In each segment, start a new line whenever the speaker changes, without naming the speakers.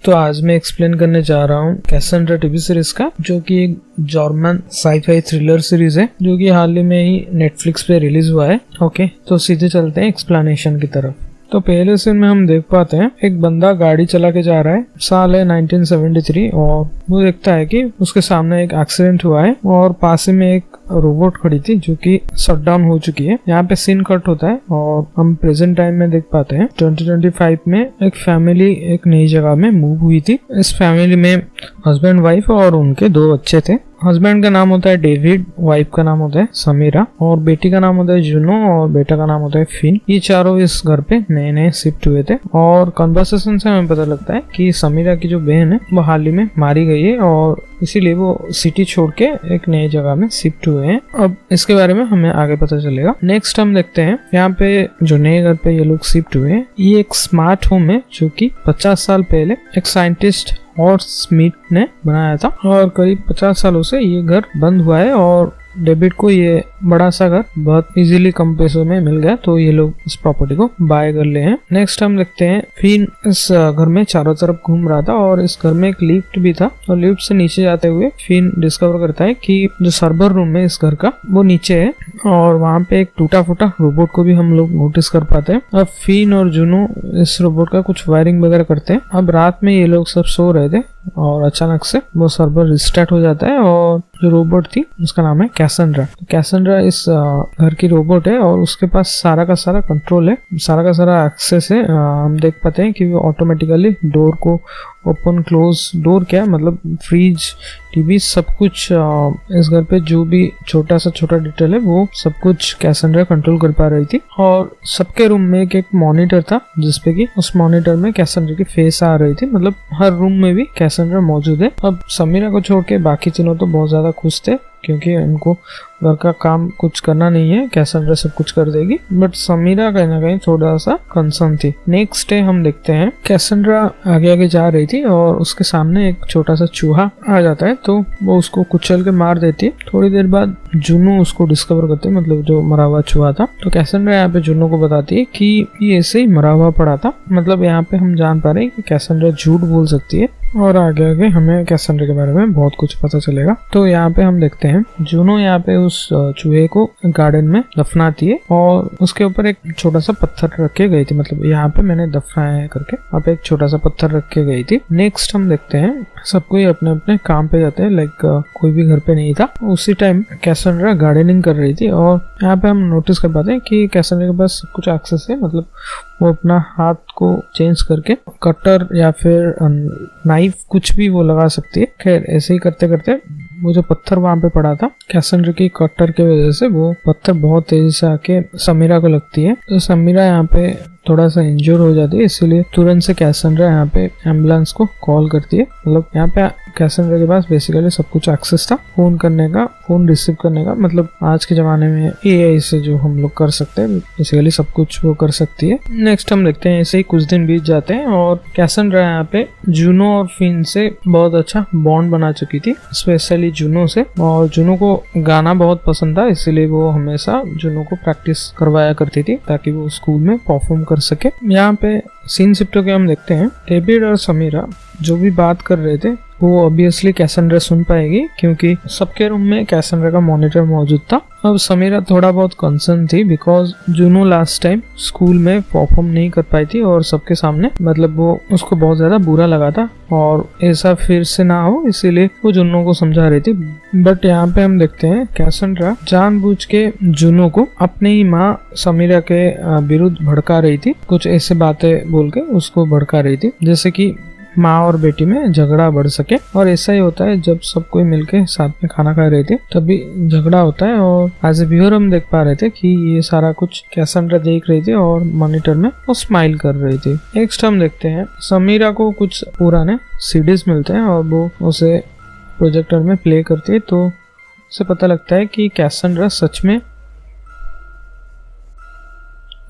तो आज मैं एक्सप्लेन करने जा रहा हूँ कैसेंड्रा टीवी सीरीज का, जो कि एक जर्मन साई-फाई थ्रिलर सीरीज है जो कि हाल ही में ही नेटफ्लिक्स पे रिलीज हुआ है। ओके, तो सीधे चलते हैं एक्सप्लेनेशन की तरफ। तो पहले सीन में हम देख पाते हैं एक बंदा गाड़ी चला के जा रहा है। साल है 1973 और वो देखता है कि उसके सामने एक एक्सीडेंट हुआ है और पास ही में एक रोबोट खड़ी थी जो कि शट डाउन हो चुकी है। यहाँ पे सीन कट होता है और हम प्रेजेंट टाइम में देख पाते हैं 2025 में एक फैमिली एक नई जगह में मूव हुई थी। इस फैमिली में हस्बैंड वाइफ और उनके 2 बच्चे थे। हस्बैंड का नाम होता है डेविड, वाइफ का नाम होता है समीरा और बेटी का नाम होता है जूनो और बेटा का नाम होता है फिन। ये चारों इस घर पे नए नए शिफ्ट हुए थे और कन्वर्सेशन से हमें पता लगता है कि समीरा की जो बहन है वो हाल ही में मारी गई है और इसीलिए वो सिटी छोड़ के एक नई जगह में शिफ्ट हुए हैं। अब इसके बारे में हमें आगे पता चलेगा। नेक्स्ट हम देखते हैं यहाँ पे जो नए घर पे ये लोग शिफ्ट हुए हैं, ये एक स्मार्ट होम है जो कि 50 साल पहले एक साइंटिस्ट और स्मिथ ने बनाया था और करीब 50 सालों से ये घर बंद हुआ है और डेविड को ये बड़ा सा घर बहुत इजीली कम पैसों में मिल गया, तो ये लोग इस प्रॉपर्टी को बाय कर ले हैं। नेक्स्ट हम देखते हैं फिन इस घर में चारों तरफ घूम रहा था और इस घर में एक लिफ्ट भी था और लिफ्ट से नीचे जाते हुए फिन डिस्कवर करता है कि जो सर्वर रूम है इस घर का वो नीचे है और वहाँ पे एक टूटा फूटा रोबोट को भी हम लोग नोटिस कर पाते हैं। अब फिन और जूनो इस रोबोट का कुछ वायरिंग वगैरह करते हैं। अब रात में ये लोग सब सो रहे थे और अचानक से वो सर्वर रिस्टार्ट हो जाता है और जो रोबोट थी उसका नाम है कैसेंड्रा। कैसेंड्रा इस घर की रोबोट है और उसके पास सारा का सारा कंट्रोल है, सारा का सारा एक्सेस है। हम देख पाते हैं कि वो ऑटोमेटिकली डोर को ओपन क्लोज, डोर क्या मतलब फ्रिज, टीवी, सब कुछ इस घर पे जो भी छोटा सा छोटा डिटेल है वो सब कुछ कैसेंड्रा कंट्रोल कर पा रही थी। और सबके रूम में एक मॉनिटर था जिसपे कि उस मॉनिटर में कैसेंड्रा की फेस आ रही थी, मतलब हर रूम में भी कैसेंड्रा मौजूद है। अब समीरा को छोड़ के बाकी तीनों तो बहुत ज्यादा खुश थे क्योंकि उनको घर का काम कुछ करना नहीं है, कैसेंड्रा सब कुछ कर देगी, बट समीरा कहीं ना कहीं थोड़ा सा कंसर्न थी। नेक्स्ट डे हम देखते हैं कैसेंड्रा आगे आगे जा रही थी और उसके सामने एक छोटा सा चूहा आ जाता है तो वो उसको कुचल के मार देती है। थोड़ी देर बाद जूनो उसको डिस्कवर करते हैं, मतलब जो मरा हुआ चूहा था। तो कैसेंड्रा यहाँ पे जूनो को बताती है कि ये ऐसे ही मरा हुआ पड़ा था। मतलब यहाँ पे हम जान पा रहे हैं कि कैसेंड्रा झूठ बोल सकती है और आगे आगे हमें कैसेंड्रा के बारे में बहुत कुछ पता चलेगा। तो यहाँ पे हम देखते हैं जूनो यहाँ पे उस चूहे को गार्डन में दफनाती है और उसके ऊपर एक छोटा सा पत्थर रख के गई थी, मतलब यहाँ पे मैंने दफनाया है करके अब एक छोटा सा पत्थर रख के गई थी। नेक्स्ट हम देखते हैं सब कोई अपने अपने काम पे जाते हैं, लाइक कोई भी घर पे नहीं था। उसी टाइम कैसेंड्रा गार्डनिंग कर रही थी और यहाँ पे हम नोटिस कर पाते हैं कि कैसेंड्रा के पास कुछ एक्सेस है, मतलब वो अपना हाथ को चेंज करके कटर या फिर नाइफ कुछ भी वो लगा सकती है। खैर ऐसे ही करते करते वो जो पत्थर वहां पे पड़ा था कैसेंड्रा की कटर के वजह से वो पत्थर बहुत तेजी से आके समीरा को लगती है। तो समीरा यहाँ पे थोड़ा सा इंजर हो जाती है, इसीलिए तुरंत से कैसेंड्रा यहाँ पे एम्बुलेंस को कॉल करती है। मतलब यहाँ पे कैसेंड्रा के पास बेसिकली सब कुछ एक्सेस था, फोन करने का, फोन रिसीव करने का, मतलब आज के जमाने में एआई से जो हम लोग कर सकते हैं बेसिकली सब कुछ वो कर सकती है। नेक्स्ट हम देखते हैं ऐसे ही कुछ दिन बीत जाते हैं और कैसेंड्रा यहाँ पे जूनो और फिन से बहुत अच्छा बॉन्ड बना चुकी थी, स्पेशली जूनो से। और जूनो को गाना बहुत पसंद था, इसीलिए वो हमेशा जूनो को प्रैक्टिस करवाया करती थी ताकि वो स्कूल में परफॉर्म कर सके। यहाँ पे सीन शिफ्ट होके हम देखते हैं डेविड और समीरा जो भी बात कर रहे थे वो ऑब्वियसली कैसेंड्रा सुन पाएगी क्योंकि सबके रूम में कैसेंड्रा का मॉनिटर मौजूद था। अब समीरा थोड़ा बहुत कंसर्न थी because Juno last time school में परफॉर्म नहीं कर पाई थी और सबके सामने, मतलब वो उसको बहुत ज्यादा बुरा लगा था और ऐसा फिर से ना हो इसीलिए वो जूनो को समझा रही थी। बट यहाँ पे हम देखते हैं कैसेंड्रा जानबूझ के जूनो को अपनी ही माँ समीरा के विरुद्ध भड़का रही थी, कुछ ऐसे बातें बोल के उसको भड़का रही थी जैसे कि माँ और बेटी में झगड़ा बढ़ सके। और ऐसा ही होता है जब सब कोई मिलके साथ में खाना खा रहे थे तभी झगड़ा होता है और एज ए व्यूअर हम देख पा रहे थे कि ये सारा कुछ कैसेंड्रा देख रही थी और मॉनिटर में वो स्माइल कर रही थी। नेक्स्ट हम देखते हैं समीरा को कुछ पुराने सीडीज मिलते हैं और वो उसे प्रोजेक्टर में प्ले करती है तो उसे पता लगता है कि कैसेंड्रा सच में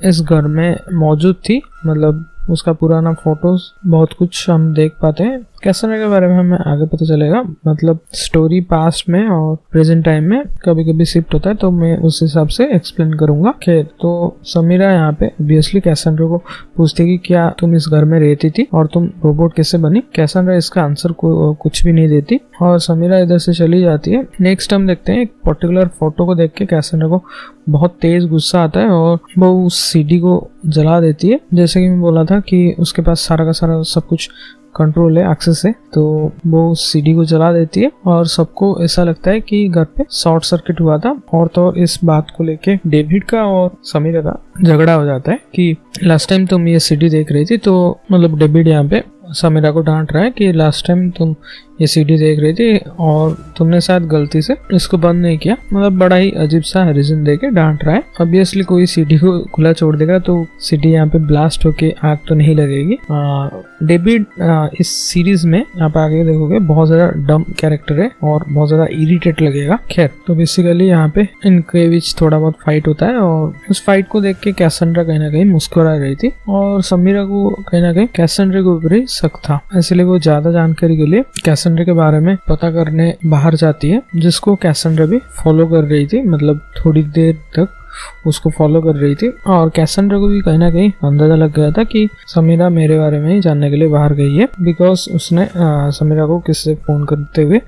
इस घर में मौजूद थी, मतलब उसका पुराना फोटोज बहुत कुछ हम देख पाते हैं कैसेंड्रा के बारे में हमें आगे पता चलेगा, मतलब स्टोरी पास्ट में और प्रेजेंट टाइम में कभी कभी शिफ्ट होता है, तो मैं उस हिसाब से एक्सप्लेन करूंगा। खैर, तो समीरा यहाँ पे ऑब्वियसली कैसेंड्रा को पूछती है कि क्या तुम इस घर में रहती थी और तुम रोबोट कैसे बनी। कैसेंड्रा इसका आंसर कुछ भी नहीं देती और समीरा इधर से चली जाती है। नेक्स्ट हम देखते हैं एक पर्टिकुलर फोटो को देख के कैसेंड्रा को बहुत तेज गुस्सा आता है और वो उस सीडी को जला देती है। जैसे कि मैं बोला था कि उसके पास सारा का सारा सब कुछ कंट्रोल है, एक्सेस है, तो वो सीडी को जला देती है और सबको ऐसा लगता है कि घर पे शॉर्ट सर्किट हुआ था। और तो और इस बात को लेके डेविड का और समीरा का झगड़ा हो जाता है कि लास्ट टाइम तुम ये सीडी देख रही थी, तो मतलब डेविड यहाँ पे समीरा को डांट रहा है कि लास्ट टाइम तुम ये सीडी देख रही थी और तुमने शायद गलती से इसको बंद नहीं किया। मतलब बड़ा ही अजीब सा रीजन देके डांट रहा है। ऑब्वियसली कोई सीडी को खुला छोड़ देगा तो सीडी यहाँ पे ब्लास्ट होके आग तो नहीं लगेगी। डेविड इस सीरीज में यहाँ पे आगे देखोगे बहुत ज्यादा डम कैरेक्टर है और बहुत ज्यादा इरिटेट लगेगा। खैर, तो बेसिकली यहाँ पे इनके बीच थोड़ा बहुत फाइट होता है और उस फाइट को देख के कैसेंड्रा कहीं ना कहीं मुस्कुरा रही थी और समीरा को कहीं ना कहीं कैसेंड्रा के ऊपर ही शक था। इसलिए वो ज्यादा जानकारी के लिए कैसेंड्रा के बारे में पता करने बाहर जाती है, जिसको कैसेंड्रा भी फॉलो कर रही थी। मतलब थोड़ी देर तक उसको फॉलो कर रही थी और कैसेंड्रा को भी कहीं ना कहीं अंदाजा लग गया था कि समीरा मेरे बारे में ही जानने के लिए बाहर गई है, बिकॉज उसने समीरा को किससे फोन करते हुए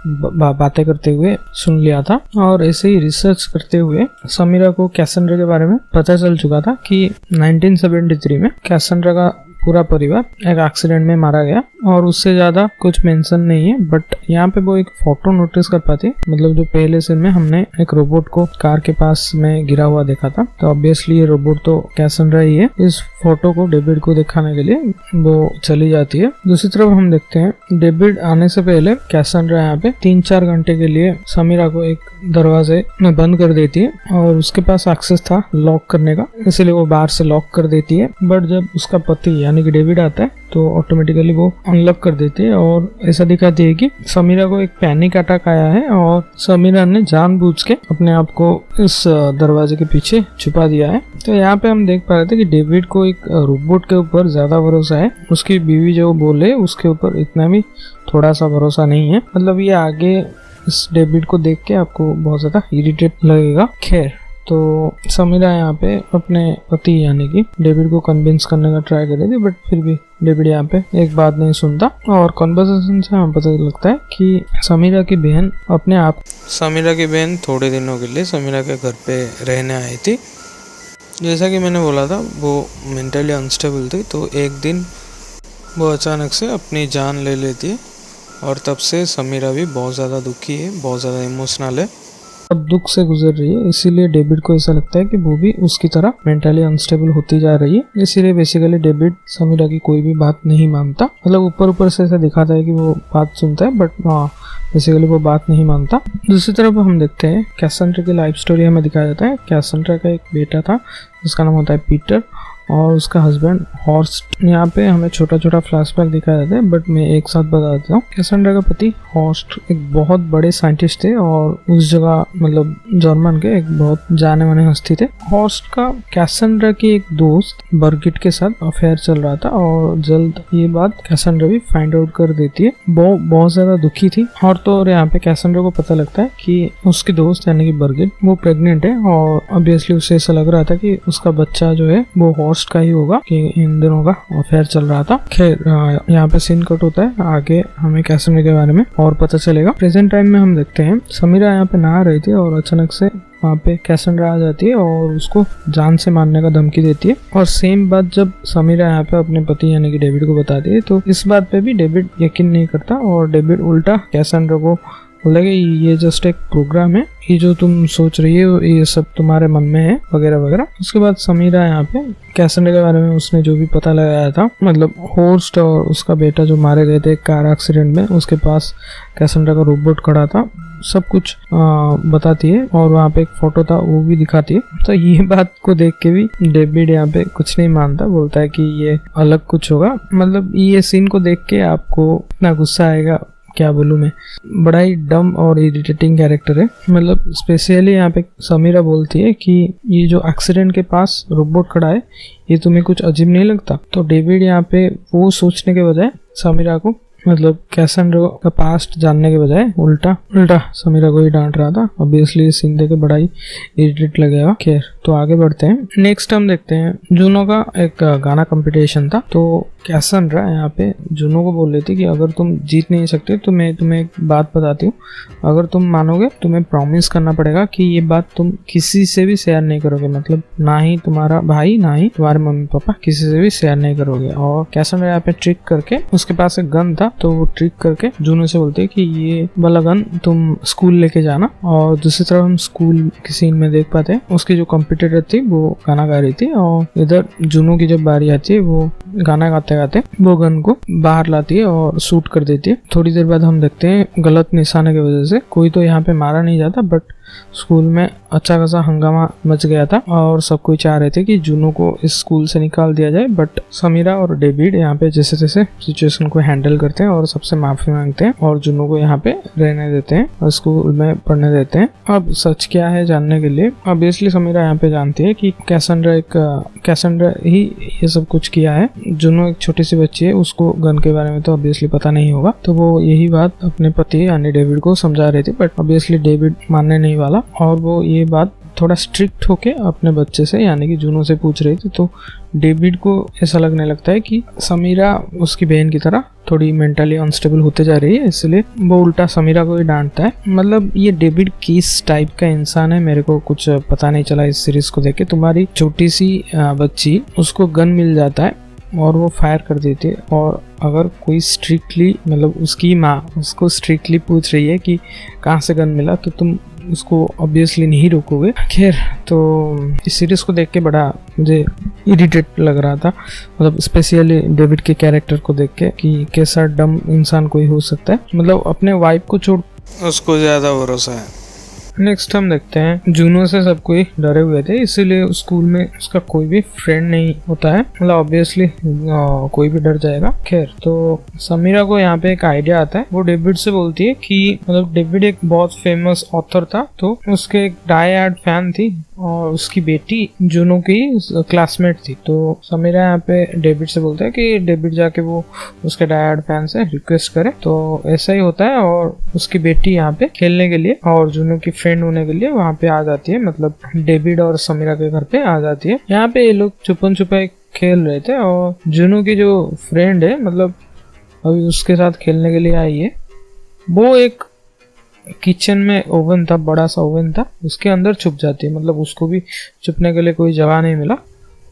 बातें करते हुए सुन लिया था। और ऐसे ही रिसर्च करते हुए समीरा को कैसेंड्रा के बारे में पता चल चुका था कि 1973 में कैसेंड्रा का पूरा परिवार एक एक्सीडेंट में मारा गया और उससे ज्यादा कुछ मेंशन नहीं है। बट यहाँ पे वो एक फोटो नोटिस कर पाती है, मतलब जो पहले सीन में हमने एक रोबोट को कार के पास में गिरा हुआ देखा था, तो ऑब्वियसली ये रोबोट तो कैसेंड्रा ही है। इस फोटो को डेविड को दिखाने के लिए वो चली जाती है। दूसरी तरफ हम देखते हैं डेविड आने से पहले कैसेंड्रा यहाँ पे 3-4 घंटे के लिए समीरा को एक दरवाजे में बंद कर देती है और उसके पास एक्सेस था लॉक करने का, इसलिए वो बाहर से लॉक कर देती है। बट जब उसका पति यानी कि डेविड आता है तो ऑटोमेटिकली वो अनलॉक कर देती है और ऐसा दिखाती है कि समीरा को एक पैनिक अटैक आया है और समीरा ने जानबूझ के अपने आप को इस दरवाजे के पीछे छुपा दिया है। तो यहाँ पे हम देख पा रहे थे कि डेविड को एक रोबोट के ऊपर ज्यादा भरोसा है, उसकी बीवी जो बोले उसके ऊपर इतना भी थोड़ा सा भरोसा नहीं है। मतलब ये आगे इस डेविड को देख के आपको बहुत ज्यादा इरिटेट लगेगा। खैर, तो समीरा यहाँ पे अपने पति यानी कि डेविड को कन्विंस करने का ट्राई कर रही थी, बट फिर भी डेविड यहाँ पे एक बात नहीं सुनता और कन्वर्सेशन से हमें पता लगता है कि समीरा की बहन थोड़े दिनों के लिए समीरा के घर पे रहने आई थी। जैसा कि मैंने बोला था वो मेंटली अनस्टेबल थी, तो एक दिन वो अचानक से अपनी जान ले लेती है और तब से समीरा भी बहुत ज़्यादा दुखी है, बहुत ज़्यादा इमोशनल है, अब दुख से गुजर रही है। इसीलिए डेविड को ऐसा लगता है कि वो भी उसकी तरह मेंटली अनस्टेबल होती जा रही है। इसीलिए बेसिकली डेविड समीरा की कोई भी बात नहीं मानता। मतलब ऊपर से ऐसा दिखाता है कि वो बात सुनता है, बट बेसिकली वो बात नहीं मानता। दूसरी तरफ हम देखते हैं कैसेंड्रा की लाइफ स्टोरी हमें दिखाया जाता है। कैसेंड्रा का एक बेटा था जिसका नाम होता है पीटर और उसका हस्बैंड हॉर्स्ट। यहाँ पे हमें छोटा छोटा फ्लैशबैक दिखाया जाता है, बट मैं एक साथ बता देता हूँ। कैसेंड्रा का पति हॉर्स्ट एक बहुत बड़े साइंटिस्ट थे और उस जगह मतलब जर्मन के एक बहुत जाने माने हस्ती थे। हॉर्स्ट का कैसेंड्रा की एक दोस्त बर्गिट के साथ अफेयर चल रहा था और जल्द ये बात कैसेंड्रा भी फाइंड आउट कर देती है। वो बहुत ज्यादा दुखी थी और तो और यहाँ पे कैसेंड्रा को पता लगता है कि उसकी दोस्त यानी कि बर्गिट वो प्रेग्नेंट है और ऑब्वियसली उसे ऐसा लग रहा था कि उसका बच्चा जो है वो हॉर्स्ट का ही होगा कि इन दिनों का अफेयर चल रहा था। खैर, यहाँ पे सीन कट होता है, आगे हमें कैसेंड्रा के बारे में और पता चलेगा। प्रेजेंट टाइम में हम देखते हैं समीरा यहाँ पे नहा रही थी और अचानक से वहाँ पे कैसेंड्रा आ जाती है और उसको जान से मारने का धमकी देती है। और सेम बात जब समीरा यहाँ पे अपने पति यानी कि डेविड को बताती है तो इस बात पे भी डेविड यकीन नहीं करता और डेविड उल्टा कैसेंड्रा को बोला कि ये जस्ट एक प्रोग्राम है, ये जो तुम सोच रही हो ये सब तुम्हारे मन में है वगैरह वगैरह। उसके बाद समीरा यहाँ पे कैसेंड्रा के बारे में उसने जो भी पता लगाया था, मतलब हॉर्स्ट और उसका बेटा जो मारे गए थे कार एक्सीडेंट में, उसके पास कैसेंड्रा का रोबोट खड़ा था, सब कुछ बताती है और वहाँ पे एक फोटो था वो भी दिखाती है। तो ये बात को देख के भी डेविड यहाँ पे कुछ नहीं मानता, बोलता है कि ये अलग कुछ होगा। मतलब ये सीन को देख के आपको इतना गुस्सा आएगा, क्या बोलूं मैं, बड़ा ही डम और इरिटेटिंग कैरेक्टर है। मतलब स्पेशली यहाँ पे समीरा बोलती है कि ये जो एक्सीडेंट के पास रोबोट खड़ा है ये तुम्हें कुछ अजीब नहीं लगता। तो डेविड यहाँ पे वो सोचने के बजाय समीरा को मतलब कैसेंड्रा का पास्ट जानने के बजाय उल्टा समीरा को ही डांट रहा था। ऑब्वियसली सीन देख के बड़ा ही इरिटेट लगेगा। खैर, तो आगे बढ़ते हैं। नेक्स्ट हम देखते हैं जूनो का एक गाना कंपटीशन था। तो कैसेंड्रा यहाँ पे जूनो को बोल रही थी कि अगर तुम जीत नहीं सकते तो मैं तुम्हें एक बात बताती हूँ, अगर तुम मानोगे तुम्हें प्रॉमिस करना पड़ेगा कि ये बात तुम किसी से भी शेयर नहीं करोगे, मतलब ना ही तुम्हारा भाई ना ही तुम्हारे मम्मी पापा, किसी से भी शेयर नहीं करोगे। और कैसेंड्रा यहाँ पे ट्रिक करके, उसके पास एक गन था तो वो ट्रिक करके जूनो से बोलते कि ये वाला गन तुम स्कूल लेके जाना। और दूसरी तरफ हम स्कूल की सीन में देख पाते हैं उसकी जो कॉम्पिटिटर थी वो गाना गा रही थी और इधर जूनो की जब बारी आती है वो गाना गाते गाते वो गन को बाहर लाती है और शूट कर देती है। थोड़ी देर बाद हम देखते हैं गलत निशाने की वजह से कोई तो यहाँ पे मारा नहीं जाता, बट स्कूल में अच्छा खासा हंगामा मच गया था और सब कोई चाह रहे थे कि जूनो को इस स्कूल से निकाल दिया जाए। बट समीरा और डेविड यहाँ पे जैसे तैसे सिचुएशन को हैंडल करते हैं और सबसे माफी मांगते हैं और जूनो को यहाँ पे रहने देते हैं और स्कूल में पढ़ने देते हैं। अब सच क्या है जानने के लिए ऑब्वियसली समीरा यहाँ पे जानती है कि कैसेंड्रा ही ये सब कुछ किया है। जूनो एक छोटी सी बच्ची है, उसको गन के बारे में तो ऑब्वियसली पता नहीं होगा, तो वो यही बात अपने पति यानी डेविड को समझा रही थी। बट ऑब्वियसली डेविड मानने नहीं वाला और वो ये बात थोड़ा स्ट्रिक्ट होके अपने बच्चे से यानी कि जूनो से पूछ रही थी। तो डेविड को ऐसा लगने लगता है कि समीरा उसकी बहन की तरह थोड़ी मेंटली अनस्टेबल होते जा रही है, इसलिए वो उल्टा समीरा को ही डांटता है। मतलब ये डेविड किस टाइप का इंसान है मेरे को कुछ पता नहीं चला इस सीरीज को देख के। तुम्हारी छोटी सी बच्ची, उसको गन मिल जाता है और वो फायर कर देती है, और अगर कोई स्ट्रिक्टली मतलब उसकी माँ उसको स्ट्रिक्टली पूछ रही है कि कहाँ से गन मिला तो तुम उसको ऑब्वियसली नहीं रोकोगे। खैर, तो इस सीरीज को देख के बड़ा मुझे इरिटेट लग रहा था, मतलब स्पेशली डेविड के कैरेक्टर को देख के कि कैसा डम इंसान कोई हो सकता है, मतलब अपने वाइफ को छोड़ उसको ज्यादा भरोसा है। नेक्स्ट हम देखते हैं जूनो से सब कोई डरे हुए थे, इसीलिए स्कूल में उसका कोई भी फ्रेंड नहीं होता है, मतलब ऑब्वियसली कोई भी डर जाएगा। खैर, तो समीरा को यहाँ पे एक आइडिया आता है। वो डेविड से बोलती है कि मतलब डेविड एक बहुत फेमस ऑथर था, तो उसके एक डाई हार्ड फैन थी और उसकी बेटी जूनो की क्लासमेट थी। तो समीरा यहाँ पे डेविड से बोलता है कि डेविड जाके वो उसके डाई हार्ड फैन से रिक्वेस्ट करे। तो ऐसा ही होता है और उसकी बेटी यहाँ पे खेलने के लिए और जूनो की फ्रेंड होने के लिए वहाँ पे आ जाती है, मतलब डेविड और समीरा के घर पे आ जाती है। यहाँ पे ये लोग छुपन छुपाई खेल रहे थे और जूनो की जो फ्रेंड है, मतलब अभी उसके साथ खेलने के लिए आई है, वो एक किचन में ओवन था, बड़ा सा ओवन था, उसके अंदर छुप जाती है। मतलब उसको भी छुपने के लिए कोई जगह नहीं मिला,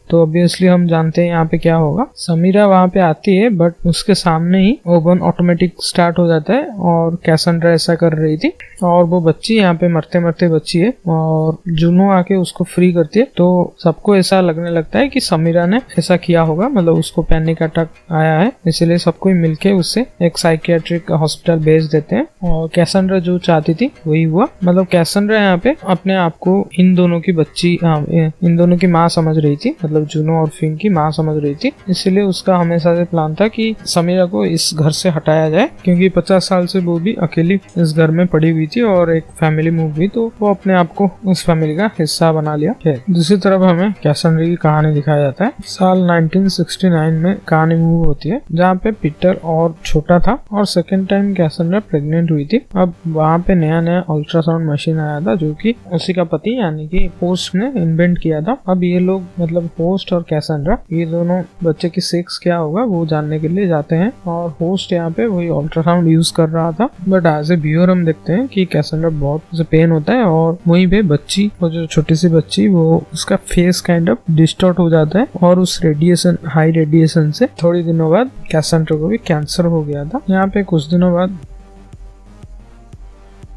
तो ऑब्वियसली हम जानते हैं यहाँ पे क्या होगा। समीरा वहाँ पे आती है बट उसके सामने ही ओवन ऑटोमेटिक स्टार्ट हो जाता है और कैसेंड्रा ऐसा कर रही थी और वो बच्ची यहाँ पे मरते मरते बच्ची है और जूनो आके उसको फ्री करती है। तो सबको ऐसा लगने लगता है कि समीरा ने ऐसा किया होगा, मतलब उसको पैनिक अटैक आया है, इसलिए सबको मिलके उससे एक साइकियाट्रिक हॉस्पिटल भेज देते हैं और कैसेंड्रा जो चाहती थी वही हुआ। मतलब कैसेंड्रा यहाँ पे अपने आप को इन दोनों की बच्ची इन दोनों की माँ समझ रही थी, मतलब जूनो और फिन की माँ समझ रही थी, इसलिए उसका हमेशा से प्लान था कि समीरा को इस घर से हटाया जाए, क्योंकि 50 साल से वो भी अकेली इस घर में पड़ी हुई थी और एक फैमिली मूव हुई, तो वो अपने आप को उस फैमिली का हिस्सा बना लिया है। दूसरी तरफ हमें कैसेंड्रा की कहानी दिखाया जाता है। साल 1969 में कहानी मूव होती है जहाँ पे पीटर और छोटा था और सेकेंड टाइम कैसेंड्रा प्रेग्नेंट हुई थी। अब वहाँ पे नया अल्ट्रासाउंड मशीन आया था जो कि उसी का पति यानी कि होस्ट ने इन्वेंट किया था। अब ये लोग मतलब होस्ट और कैसेंड्रा ये दोनों बच्चे की सेक्स क्या होगा वो जानने के लिए जाते हैं और होस्ट यहाँ पे वही अल्ट्रासाउंड यूज कर रहा था। बट एज ए व्यूअर हम देखते हैं कि कैसेंड्रा बहुत पेन होता है और वहीं पे बच्ची, वो जो छोटी सी बच्ची, वो उसका फेस काइंड ऑफ डिस्टॉर्ट हो जाता है और उस हाई रेडिएशन से थोड़ी दिनों बाद कैसेंड्रा को भी कैंसर हो गया था। यहाँ पे कुछ दिनों बाद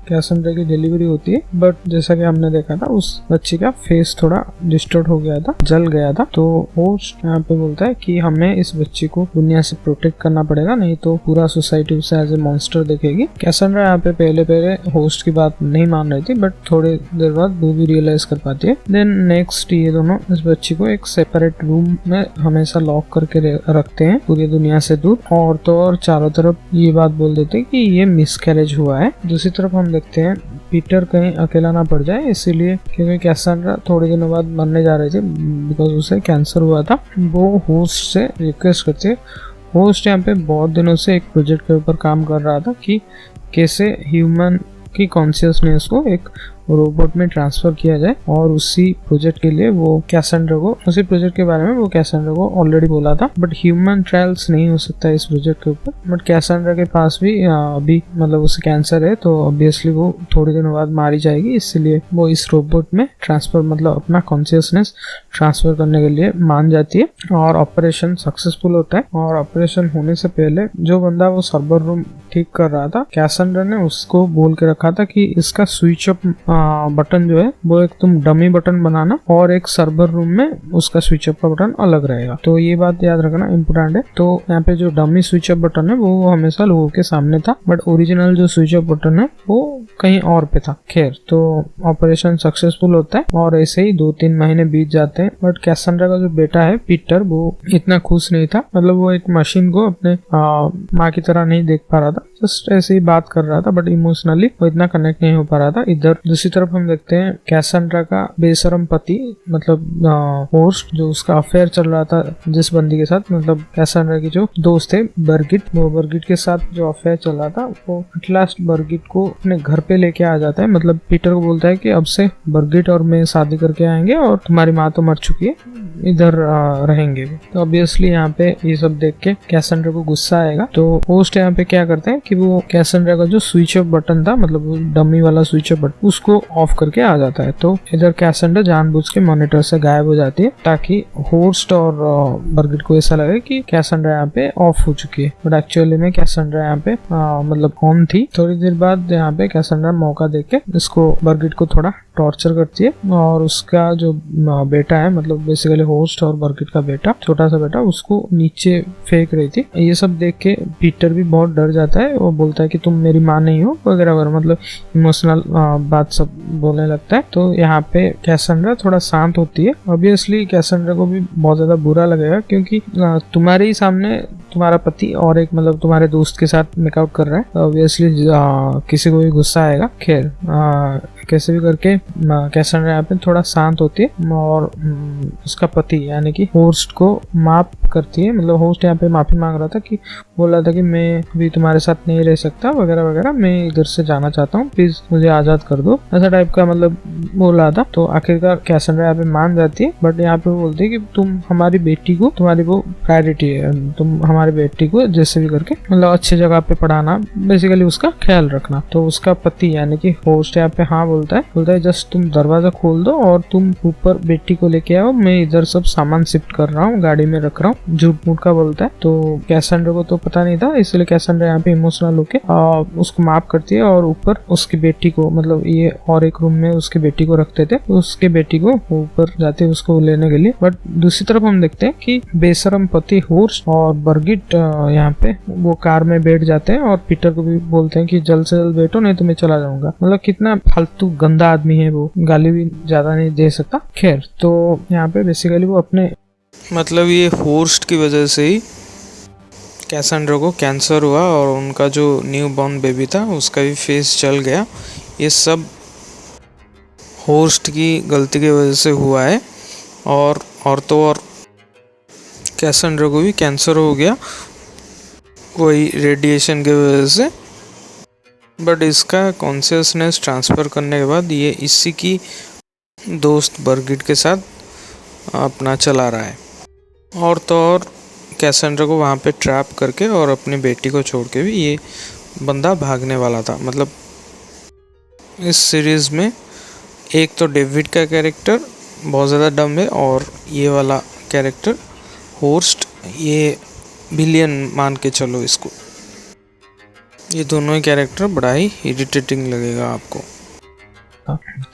कैसेंड्रा की डिलीवरी होती है, बट जैसा कि हमने देखा था उस बच्ची का फेस थोड़ा डिस्टॉर्ट हो गया था, जल गया था। तो होस्ट यहाँ पे बोलता है कि हमें इस बच्ची को दुनिया से प्रोटेक्ट करना पड़ेगा, नहीं तो पूरा सोसाइटी उसे एज ए मॉन्स्टर देखेगी। कैसेंड्रा यहाँ पे पहले होस्ट की बात नहीं मान रही थी, बट थोड़ी देर बाद वो भी रियलाइज कर पाती है। देन नेक्स्ट ये दोनों इस बच्ची को एक सेपरेट रूम में हमेशा लॉक करके रखते हैं पूरी दुनिया से दूर, और तो और चारों तरफ ये बात बोल देते हैं कि ये मिसकैरेज हुआ है। दूसरी तरफ हम देखते हैं पीटर कहीं अकेला ना पड़ जाए, इसीलिए क्योंकि कैसेंड्रा थोड़े दिनों बाद मरने जा रही थी बिकॉज उसे कैंसर हुआ था, वो होस्ट से रिक्वेस्ट करती है होस्ट यहाँ पे बहुत दिनों से एक प्रोजेक्ट के ऊपर काम कर रहा था कि कैसे ह्यूमन की कॉन्शियसनेस को एक रोबोट में ट्रांसफर किया जाए, और उसी प्रोजेक्ट के लिए वो कैसेंड्रा को, उसी प्रोजेक्ट के बारे में वो कैसेंड्रा को ऑलरेडी बोला था। बट ह्यूमन ट्रायल्स नहीं हो सकता इस प्रोजेक्ट के ऊपर। बट कैसेंड्रा के पास भी अभी मतलब उसे कैंसर है, तो ऑब्वियसली वो थोड़ी दिनों बाद मारी जाएगी, इसलिए वो इस रोबोट में ट्रांसफर मतलब अपना कॉन्शियसनेस ट्रांसफर करने के लिए मान जाती है, और ऑपरेशन सक्सेसफुल होता है। और ऑपरेशन होने से पहले जो बंदा वो सर्वर रूम ठीक कर रहा था, कैसेंड्रा ने उसको बोल के रखा था कि इसका स्विच ऑफ बटन जो है वो एक तुम डमी बटन बनाना, और एक सर्वर रूम में उसका स्विच ऑफ का बटन अलग रहेगा। तो ये बात याद रखना इम्पोर्टेंट है। तो यहाँ पे जो डमी स्विच ऑफ बटन है वो हमेशा लोगों के सामने था, बट ओरिजिनल जो स्विच ऑफ बटन है वो कहीं और पे था। खैर, तो ऑपरेशन सक्सेसफुल होता है और ऐसे ही 2-3 महीने बीत जाते हैं। बट कैसेंड्रा का जो बेटा है पीटर, वो इतना खुश नहीं था। मतलब वो एक मशीन को अपने माँ की तरह नहीं देख पा रहा था, जस्ट ऐसे ही बात कर रहा था, बट इमोशनली वो इतना कनेक्ट नहीं हो पा रहा था। इधर दूसरी तरफ हम देखते हैं कैसेंड्रा का बेशरम पति, मतलब होस्ट, जो उसका अफेयर चल रहा था जिस बंदी के साथ, मतलब कैसेंड्रा की जो दोस्त है बर्गिट, वो बर्गिट के साथ जो अफेयर चल रहा था, वो एट लास्ट बर्गिट को अपने घर पे लेके आ जाता है। मतलब पीटर को बोलता है कि अब से बर्गिट और मैं शादी करके आएंगे, और तुम्हारी माँ तो मर चुकी है, इधर रहेंगे। तो ऑब्वियसली यहाँ पे ये सब देख के कैसेंड्रा को गुस्सा आएगा। तो होस्ट यहाँ पे क्या करते हैं कि वो कैसेंड्रा का जो स्विच ऑफ बटन था, मतलब डमी वाला स्विच ऑफ बटन, उसको ऑफ करके आ जाता है। तो इधर कैसेंड्रा जानबूझ के मॉनिटर से गायब हो जाती है, ताकि होस्ट और बर्गिट को ऐसा लगे कि कैसेंड्रा यहाँ पे ऑफ हो चुकी है, बट एक्चुअली में कैसेंड्रा यहाँ पे मतलब ऑन थी। थोड़ी देर बाद यहाँ पे कैसेंड्रा मौका देख के इसको, बर्गिट को थोड़ा टॉर्चर करती है, और उसका जो बेटा है, मतलब बेसिकली होस्ट और बर्गिट का बेटा, छोटा सा बेटा, उसको नीचे फेंक रही थी। ये सब देख के पीटर भी बहुत डर जाता है। वो बोलता है कि तुम मेरी माँ नहीं हो वगैरह वगैरह, मतलब इमोशनल बात सब बोलने लगता है। तो यहाँ पे कैसेंड्रा थोड़ा शांत होती है। ऑब्वियसली कैसेंड्रा को भी बहुत ज्यादा बुरा लगेगा, क्योंकि तुम्हारे ही सामने तुम्हारा पति और एक मतलब तुम्हारे दोस्त के साथ मेकआउट कर रहा है। ऑब्वियसली किसी को भी गुस्सा आएगा। खैर, कैसे भी करके कैसेंड्रा यहाँ पे थोड़ा शांत होती है, और उसका पति यानी कि होस्ट को माफ करती है। मतलब होस्ट यहाँ पे माफी मांग रहा था, कि बोल रहा था कि मैं भी तुम्हारे साथ नहीं रह सकता वगैरह वगैरह, मैं इधर से जाना चाहता हूँ, प्लीज मुझे आजाद कर दो, ऐसा टाइप का मतलब बोल रहा था। तो आखिरकार कैसेंड्रा यहाँ पे मान जाती है, बट यहाँ पे बोलती है कि तुम हमारी बेटी को, तुम्हारी वो प्रायोरिटी है, तुम हमारी बेटी को जैसे भी करके मतलब अच्छी जगह पे पढ़ाना, बेसिकली उसका ख्याल रखना। तो उसका पति यानी कि होस्ट यहाँ पे हाँ बोलता है जस्ट तुम दरवाजा खोल दो और तुम ऊपर बेटी को लेके आओ, मैं इधर सब सामान शिफ्ट कर रहा हूँ, गाड़ी में रख रहा हूँ, झूठ मूठ का बोलता है। तो कैसेंड्रा को तो पता नहीं था, इसलिए कैसेंड्रा यहाँ पे इमोशनल होके उसको माफ करती है, और ऊपर उसकी बेटी को, मतलब ये और एक रूम में उसकी बेटी को रखते थे, उसके बेटी को ऊपर जाते उसको लेने के लिए। बट दूसरी तरफ हम देखते हैं कि बेशरम पति होस्ट और बर्गिट यहाँ पे वो कार में बैठ जाते हैं, और पीटर को भी बोलते हैं कि जल्द से जल्द बैठो, नहीं तो मैं चला जाऊंगा। मतलब कितना फालतू गंदा आदमी है वो, गाली भी ज्यादा नहीं दे सकता। खैर, तो यहाँ पे बेसिकली वो अपने,
मतलब ये होस्ट की वजह से ही कैसेंड्रा को कैंसर हुआ, और उनका जो न्यू बॉर्न बेबी था उसका भी फेस चल गया। ये सब होस्ट की गलती की वजह से हुआ है, और तो और कैसेंड्रा को भी कैंसर हो गया वही रेडिएशन की वजह से। बट इसका कॉन्शियसनेस ट्रांसफ़र करने के बाद ये इसी की दोस्त बर्गिट के साथ अपना चला रहा है, और तो और कैसेंड्रा को वहाँ पे ट्रैप करके और अपनी बेटी को छोड़ के भी ये बंदा भागने वाला था। मतलब इस सीरीज़ में एक तो डेविड का कैरेक्टर बहुत ज़्यादा डम है, और ये वाला कैरेक्टर होस्ट, ये विलियन मान के चलो इसको। ये दोनों ही कैरेक्टर बड़ा ही इरिटेटिंग लगेगा आपको।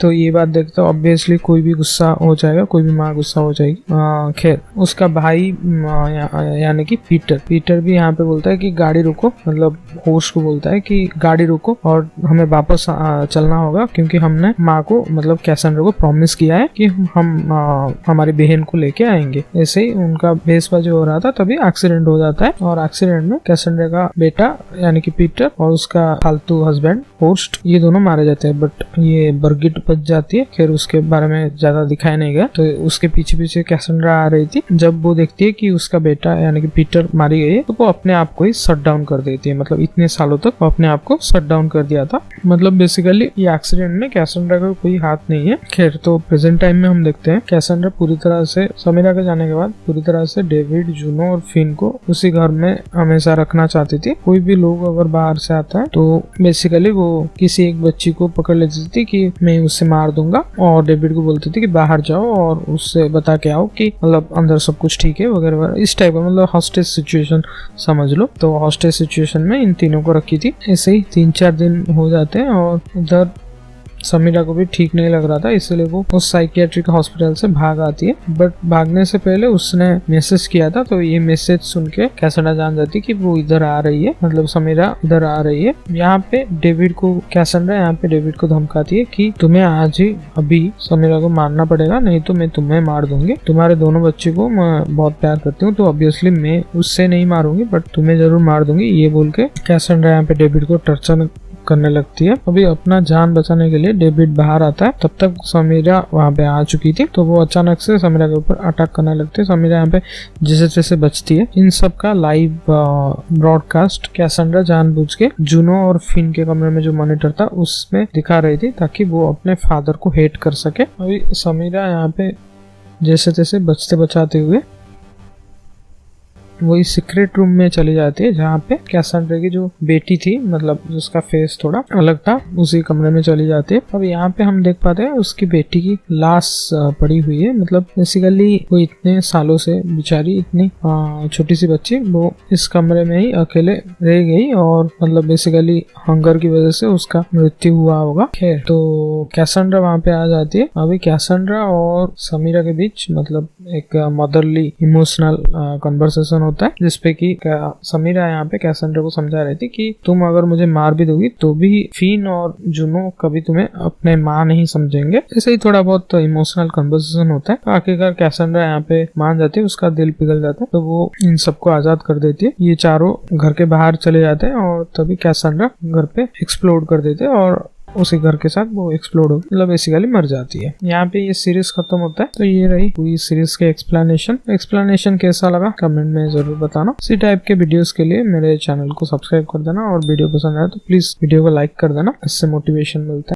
तो ये बात देखते हो ऑब्वियसली कोई भी गुस्सा हो जाएगा, कोई भी माँ गुस्सा हो जाएगी। खैर, उसका भाई यानी कि पीटर भी यहाँ पे बोलता है कि गाड़ी रोको, मतलब होस्ट को बोलता है कि गाड़ी रोको और हमें वापस चलना होगा, क्योंकि हमने माँ को, मतलब कैसेंड्रा को प्रॉमिस किया है कि हम हमारी बहन को लेके आएंगे। ऐसे ही उनका बहसबाजी हो रहा था, तभी एक्सीडेंट हो जाता है, और एक्सीडेंट में कैसेंड्रा का बेटा यानी कि पीटर और उसका फालतू हस्बैंड होस्ट, ये दोनों मारे जाते हैं। बट ये बर्गिट बच जाती है। खैर उसके बारे में ज्यादा दिखाया नहीं गया। तो उसके पीछे पीछे कैसेंड्रा आ रही थी। जब वो देखती है कि उसका बेटा यानी कि पीटर मारी गई है तो वो अपने आप को ही शट डाउन कर देती है। मतलब इतने सालों तक वो अपने आप को शट डाउन कर दिया था। मतलब बेसिकली ये एक्सीडेंट में कैसेंड्रा का कोई हाथ नहीं है। खैर तो प्रेजेंट टाइम में हम देखते हैं कैसेंड्रा पूरी तरह से समीरा के जाने के बाद पूरी तरह से डेविड, जूनो और फिन को उसी घर में हमेशा रखना चाहती थी। कोई भी लोग अगर बाहर से आता है तो बेसिकली वो किसी एक बच्ची को पकड़ लेती थी कि मैं उससे मार दूंगा और डेविड को बोलती थी कि बाहर जाओ और उससे बता के आओ कि मतलब अंदर सब कुछ ठीक है वगैरह वगैरह। इस टाइप का मतलब हॉस्टेज सिचुएशन समझ लो। तो हॉस्टेज सिचुएशन में इन तीनों को रखी थी। ऐसे ही 3-4 दिन हो जाते हैं और उधर समीरा को भी ठीक नहीं लग रहा था, इसलिए वो उस साइकियाट्रिक हॉस्पिटल से भाग आती है। बट भागने से पहले उसने मैसेज किया था, तो ये मैसेज सुन के कैसेंड्रा जान जाती कि वो इधर आ रही है, मतलब समीरा इधर आ रही है। यहाँ पे डेविड को कैसेंड्रा यहाँ पे डेविड को धमकाती है कि तुम्हें आज ही अभी समीरा को मारना पड़ेगा, नहीं तो मैं तुम्हें मार दूंगी। तुम्हारे दोनों बच्चे को मैं बहुत प्यार करती हूँ, तो ऑब्वियसली मैं उससे नहीं मारूंगी बट तुम्हें जरूर मार दूंगी। ये बोल के कैसेंड्रा यहाँ पे डेविड को टर्चर करने लगती है। अभी अपना जान बचाने के लिए डेविड बाहर आता है, तब तक समीरा वहाँ पे आ चुकी थी। तो वो अचानक से समीरा के ऊपर अटैक करने लगती है। समीरा यहाँ पे जैसे तैसे बचती है। इन सब का लाइव ब्रॉडकास्ट कैसेंड्रा जानबूझ के जूनो और फिन के कमरे में जो मॉनिटर था उसमें दिखा रही थी ताकि वो अपने फादर को हेट कर सके। अभी समीरा यहाँ पे जैसे तैसे बचते बचाते हुए वही सीक्रेट रूम में चली जाती है जहाँ पे कैसेंड्रा की जो बेटी थी, मतलब जिसका फेस थोड़ा अलग था, उसी कमरे में चली जाती है। अब यहाँ पे हम देख पाते हैं उसकी बेटी की लाश पड़ी हुई है। मतलब बेसिकली वो इतने सालों से बेचारी इतनी छोटी सी बच्ची वो इस कमरे में ही अकेले रह गई और मतलब बेसिकली हंगर की वजह से उसका मृत्यु हुआ होगा। खैर तो कैसेंड्रा वहाँ पे आ जाती है। अभी कैसेंड्रा और समीरा के बीच मतलब एक मदरली इमोशनल कन्वर्सेशन होता है, जिसपे कि समीरा यहाँ पे कैसेंड्रा को समझा रही थी कि तुम अगर मुझे मार भी दोगी तो भी फिन और जूनो कभी तुम्हें अपने माँ नहीं समझेंगे। ऐसे ही थोड़ा बहुत इमोशनल कन्वर्सेशन होता है। आखिरकार कैसेंड्रा यहाँ पे मान जाती है, उसका दिल पिघल जाता है, तो वो इन सबको आजाद कर देती है। ये चारों घर के बाहर चले जाते हैं और तभी कैसेंड्रा घर पे एक्सप्लोड कर देते हैं और उसी घर के साथ वो एक्सप्लोड हो मतलब बेसिकली मर जाती है। यहाँ पे ये सीरीज खत्म होता है। तो ये रही पूरी सीरीज के एक्सप्लेनेशन कैसा लगा कमेंट में जरूर बताना। इसी टाइप के वीडियोस के लिए मेरे चैनल को सब्सक्राइब कर देना और वीडियो पसंद आए तो प्लीज वीडियो को लाइक कर देना, इससे मोटिवेशन मिलता है।